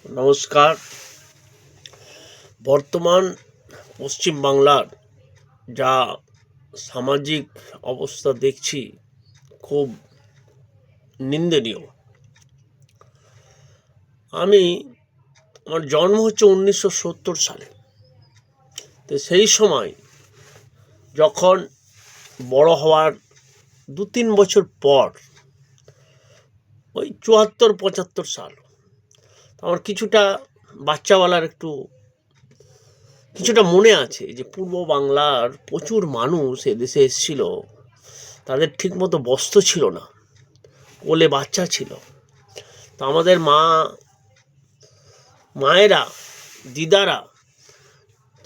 নমস্কার। বর্তমান পশ্চিমবাংলার যা সামাজিক অবস্থা দেখছি খুব নিন্দনীয়। আমার জন্ম হচ্ছে 1970 সালে। তো সেই সময় যখন বড় হওয়ার 2-3 বছর পর ওই 74-75 সাল আমার কিছুটা বাচ্চাবেলার কিছুটা মনে আছে যে পূর্ব বাংলার প্রচুর মানুষ এদেশে এসেছিল। তাদের ঠিকমতো বস্ত্র ছিল না, কোলে বাচ্চা ছিল। তো আমাদের মায়েরা দিদারা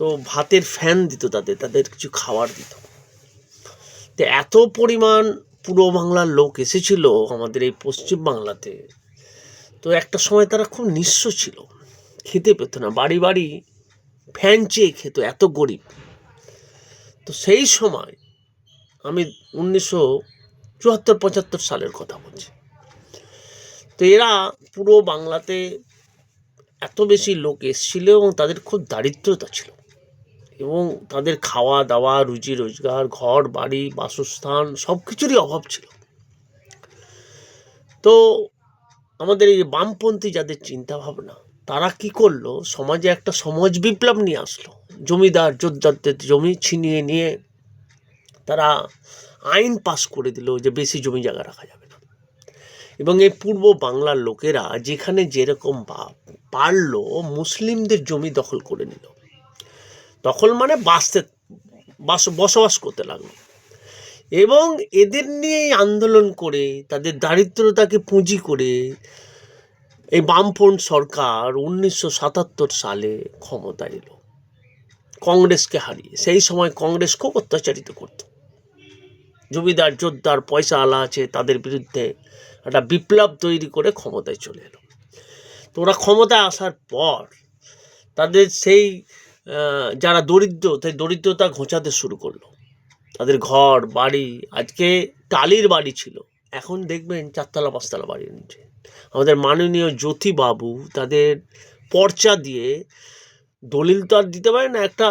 তো ভাতের ফ্যান দিত, তাদের কিছু খাবার দিত। তো এত পরিমাণ পূর্ব বাংলার লোক এসেছিল আমাদের এই পশ্চিম বাংলাতে। তো একটা সময় তারা খুব নিঃস্ব ছিল, খেতে পেত না, বাড়ি বাড়ি ফ্যান চেয়ে খেত, এত গরিব। তো সেই সময় আমি 1974-75 সালের কথা বলছি। তো এরা পুরো বাংলাতে এত বেশি লোক এসেছিল এবং তাদের খুব দারিদ্রতা ছিল এবং তাদের খাওয়া দাওয়া, রুজি রোজগার, ঘর বাড়ি, বাসস্থান সব কিছুরই অভাব ছিল। তো আমাদের এই বামপন্থী যাদের চিন্তা ভাবনা, তারা কি করলো, সমাজে একটা সমাজ বিপ্লব নিয়ে আসলো। জমিদার জোরদারদের জমি ছিনিয়ে নিয়ে তারা আইন পাশ করে দিল যে বেশি জমি জায়গা রাখা যাবে না। এবং এই পূর্ব বাংলার লোকেরা যেখানে যেরকম পারলো মুসলিমদের জমি দখল করে নিল। দখল মানে বসবাস করতে লাগলো এবং এদের নিয়েই আন্দোলন করে তাদের দারিদ্রতাকে পুঁজি করে এই বামফ্রন্ট সরকার 1977 সালে ক্ষমতায় এলো কংগ্রেসকে হারিয়ে। সেই সময় কংগ্রেস খুব অত্যাচারিত করত। জমিদার জোরদার পয়সা আলা আছে, তাদের বিরুদ্ধে একটা বিপ্লব তৈরি করে ক্ষমতায় চলে এলো। তো ওরা ক্ষমতায় আসার পর তাদের সেই যারা দরিদ্রতা ঘোচাতে শুরু করলো। তাদের ঘর বাড়ি, আজকে টালির বাড়ি ছিল, এখন দেখবেন 4তলা 5তলা বাড়ি নিচ্ছে। আমাদের মাননীয় জ্যোতিবাবু তাদের পর্চা দিয়ে, দলিল তো আর দিতে পারে না, একটা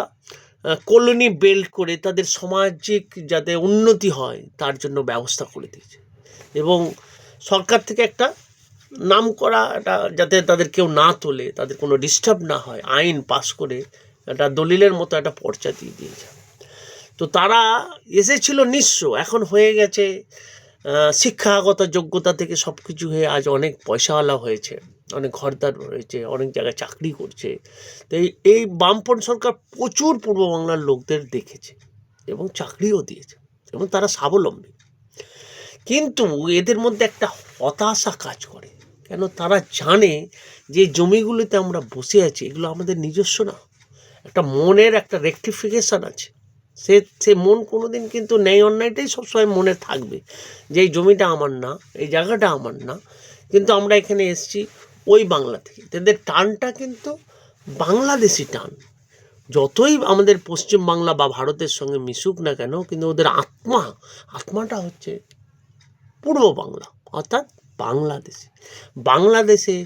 কলোনি বেল্ট করে তাদের সামাজিক যাতে উন্নতি হয় তার জন্য ব্যবস্থা করে দিয়েছে। এবং সরকার থেকে একটা নাম করা একটা, যাতে তাদের কেউ না তোলে, তাদের কোনো ডিস্টার্ব না হয়, আইন পাস করে একটা দলিলের মতো একটা পর্চা দিয়ে দিয়েছে। তো তারা এসেছিল নিঃস্ব, এখন হয়ে গেছে শিক্ষাগত যোগ্যতা থেকে সব কিছু হয়ে আজ অনেক পয়সাওয়ালা হয়েছে, অনেক ঘরদার রয়েছে, অনেক জায়গায় চাকরি করছে। তো এই বামপন্থী সরকার প্রচুর পূর্ব বাংলার লোকদের দেখেছে এবং চাকরিও দিয়েছে এবং তারা স্বাবলম্বী। কিন্তু এদের মধ্যে একটা হতাশা কাজ করে, কেন তারা জানে যে জমিগুলোতে আমরা বসে আছি এগুলো আমাদের নিজস্ব না। একটা মনের একটা রেকটিফিকেশান আছে, সে মন কোনোদিন কিন্তু ন্যায় অন্যায়টাই সবসময় মনে থাকবে যে এই জমিটা আমার না, এই জায়গাটা আমার না, কিন্তু আমরা এখানে এসেছি ওই বাংলা থেকে। তাদের টানটা কিন্তু বাংলাদেশি টান। যতই আমাদের পশ্চিম বাংলা বা ভারতের সঙ্গে মিশুক না কেন, কিন্তু ওদের আত্মাটা হচ্ছে পূর্ব বাংলা, অর্থাৎ বাংলাদেশে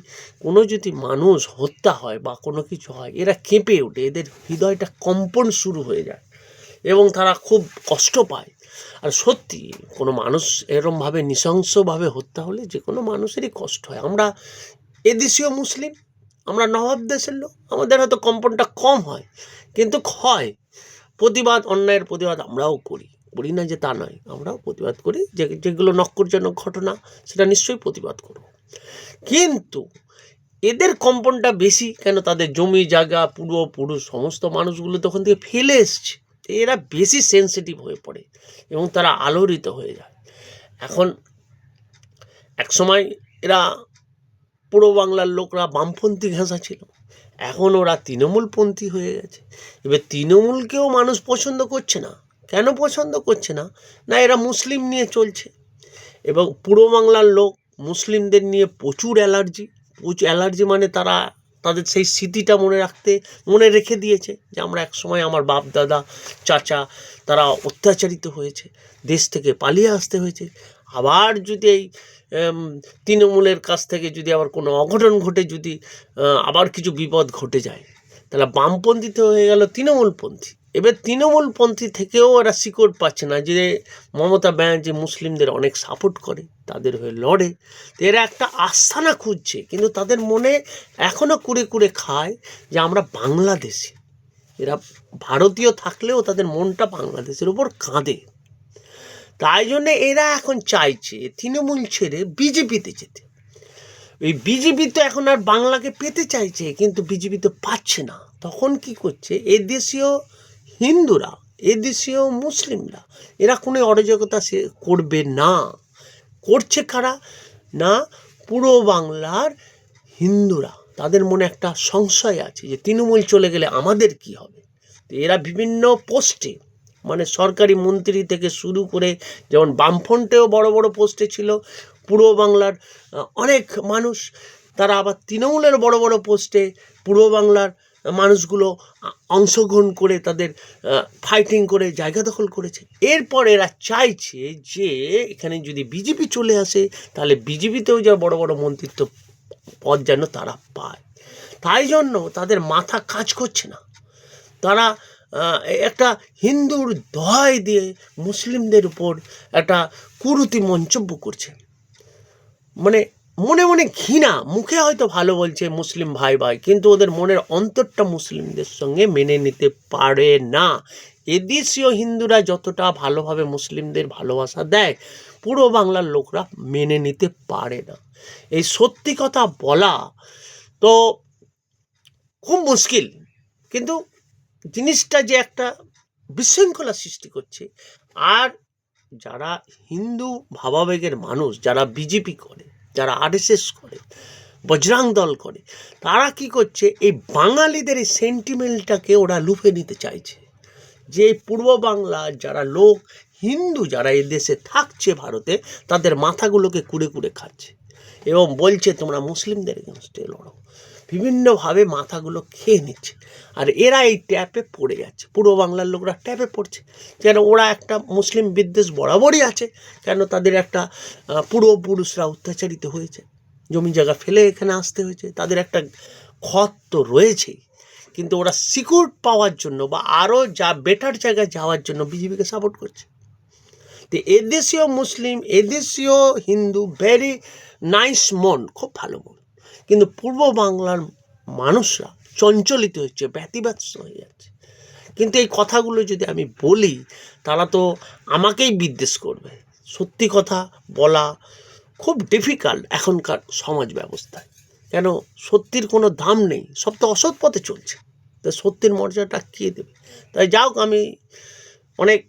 কোনো যদি মানুষ হত্যা হয় বা কোনো কিছু হয়, এরা কেঁপে ওঠে, এদের হৃদয়টা কম্পন শুরু হয়ে যায় এবং তারা খুব কষ্ট পায়। আর সত্যি কোনো মানুষ এরমভাবে নৃশংসভাবে হত্যা হলে যে কোনো মানুষেরই কষ্ট হয়। আমরা এদেশীয় মুসলিম, আমরা নবাব দেশের লোক, আমাদের হয়তো কম্পনটা কম হয়, কিন্তু হয় প্রতিবাদ, অন্যায়ের প্রতিবাদ আমরাও করি না যে তা নয়, আমরাও প্রতিবাদ করি। যেগুলো নক্করজনক ঘটনা সেটা নিশ্চয়ই প্রতিবাদ করব। কিন্তু এদের কম্পনটা বেশি কেন, তাদের জমি জায়গা পূর্বপুরুষ সমস্ত মানুষগুলো তখন থেকে ফেলে এসছে, এরা বেশি সেন্সিটিভ হয়ে পড়ে এবং তারা আলোড়িত হয়ে যায়। এখন একসময় এরা পূর্ব বাংলার লোকরা বামপন্থী ঘেঁষা ছিল, এখন ওরা তৃণমূলপন্থী হয়ে গেছে। এবার তৃণমূলকেও মানুষ পছন্দ করছে না। কেন পছন্দ করছে না? না, এরা মুসলিম নিয়ে চলছে এবং পূর্ব বাংলার লোক মুসলিমদের নিয়ে প্রচুর অ্যালার্জি মানে তাদের সেই স্মৃতিটা মনে রেখে দিয়েছে যে আমরা একসময়, আমার বাপ দাদা চাচা তারা অত্যাচারিত হয়েছে, দেশ থেকে পালিয়ে আসতে হয়েছে। আবার যদি এই তৃণমূলের কাছ থেকে যদি আবার কোনো অঘটন ঘটে, যদি আবার কিছু বিপদ ঘটে যায়, তাহলে বামপন্থীতে হয়ে গেল তৃণমূলপন্থী। এবার তৃণমূলপন্থী থেকেও এরা শিকড় পাচ্ছে না যে মমতা ব্যানার্জি মুসলিমদের অনেক সাপোর্ট করে, তাদের হয়ে লড়ে। তো এরা একটা আস্থানা খুঁজছে, কিন্তু তাদের মনে এখনও কুড়ে কুড়ে খায় যে আমরা বাংলাদেশি। এরা ভারতীয় থাকলেও তাদের মনটা বাংলাদেশের উপর কাঁদে। তাই জন্যে এরা এখন চাইছে তৃণমূল ছেড়ে বিজেপিতে যেতে। এই বিজেপি তো এখন আর বাংলাকে পেতে চাইছে, কিন্তু বিজেপি তো পাচ্ছে না। তখন কি করছে, এদেশীয় হিন্দুরা, এদেশীয় মুসলিমরা, এরা কোনো অরাজকতা সে করবে না। করছে কারা না, পুরো বাংলার হিন্দুরা। তাদের মনে একটা সংশয় আছে যে তৃণমূল চলে গেলে আমাদের কি হবে। তো এরা বিভিন্ন পোস্টে, মানে সরকারি মন্ত্রী থেকে শুরু করে, যেমন বামফ্রন্টেও বড় বড় পোস্টে ছিল পূর্ব বাংলার অনেক মানুষ, তারা আবার তৃণমূলের বড় বড় পোস্টে পূর্ব বাংলার মানুষগুলো অংশগ্রহণ করে তাদের ফাইটিং করে জায়গা দখল করেছে। এরপর এরা চাইছে যে এখানে যদি বিজেপি চলে আসে, তাহলে বিজেপিতেও যা বড় বড় মন্ত্রিত্ব পদ যেন তারা পায়। তাই জন্য তাদের মাথা কাজ করছে না। তারা একটা হিন্দুর দোহাই দিয়ে মুসলিমদের উপর একটা কুরুতি মন্তব্য করছে। মানে মনে মনে ঘৃণা, মুখে হয়তো ভালো বলছে মুসলিম ভাই ভাই, কিন্তু ওদের মনের অন্তরটা মুসলিমদের সঙ্গে মেনে নিতে পারে না। এদেশীয় হিন্দুরা যতটা ভালোভাবে মুসলিমদের ভালোবাসা দেয়, পুরো বাংলার লোকরা মেনে নিতে পারে না। এই সত্যি কথা বলা তো খুব মুশকিল, কিন্তু জিনিসটা যে একটা বিশৃঙ্খলা সৃষ্টি করছে। আর যারা হিন্দু ভাবাবেগের মানুষ, যারা বিজেপি করে, যারা আরএসএস করে, বজরং দল করে, তারা কি করছে, এই বাঙালিদের এই সেন্টিমেন্টটাকে ওরা লুফে নিতে চাইছে। যে পূর্ব বাংলার যারা লোক হিন্দু, যারা এই দেশে থাকছে ভারতে, তাদের মাথাগুলোকে কুড়ে কুড়ে খাচ্ছে এবং বলছে তোমরা মুসলিমদের এগেনস্টে লড়ো। বিভিন্নভাবে মাথাগুলো খেয়ে নিচ্ছে। আর এরা এই ট্যাপে পড়ে যাচ্ছে, পূর্ব বাংলার লোকরা ট্যাপে পড়ছে। কেন, ওরা একটা মুসলিম বিদ্বেষ বরাবরই আছে। কেন, তাদের একটা পূর্বপুরুষরা অত্যাচারিত হয়েছে, জমি জায়গা ফেলে এখানে আসতে হয়েছে, তাদের একটা ক্ষত তো রয়েছেই। কিন্তু ওরা সিকিউর পাওয়ার জন্য বা আরও যা বেটার জায়গায় যাওয়ার জন্য বিজেপিকে সাপোর্ট করছে। তো এদেশীয় মুসলিম, এদেশীয় হিন্দু ভেরি নাইস মন, খুব ভালো মন, কিন্তু পূর্ব বাংলার মানুষরা চঞ্চলিত হচ্ছে, ব্যতিব্যস্ত হয়ে যাচ্ছে। কিন্তু এই কথাগুলো যদি আমি বলি, তারা তো আমাকেই বিদ্বেষ করবে। সত্যি কথা বলা খুব ডিফিকাল্ট এখনকার সমাজ ব্যবস্থায়। কেন, সত্যির কোনো দাম নেই, সব তো অসৎ পথে চলছে। তো সত্যির মর্যাদাটা কে দেবে? তাই যাও, আমি অনেক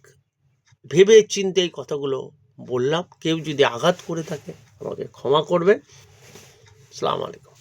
ভেবে চিন্তে এই কথাগুলো বললাম। কেউ যদি আঘাত করে থাকে আমাকে ক্ষমা করবে। আসসালামু আলাইকুম।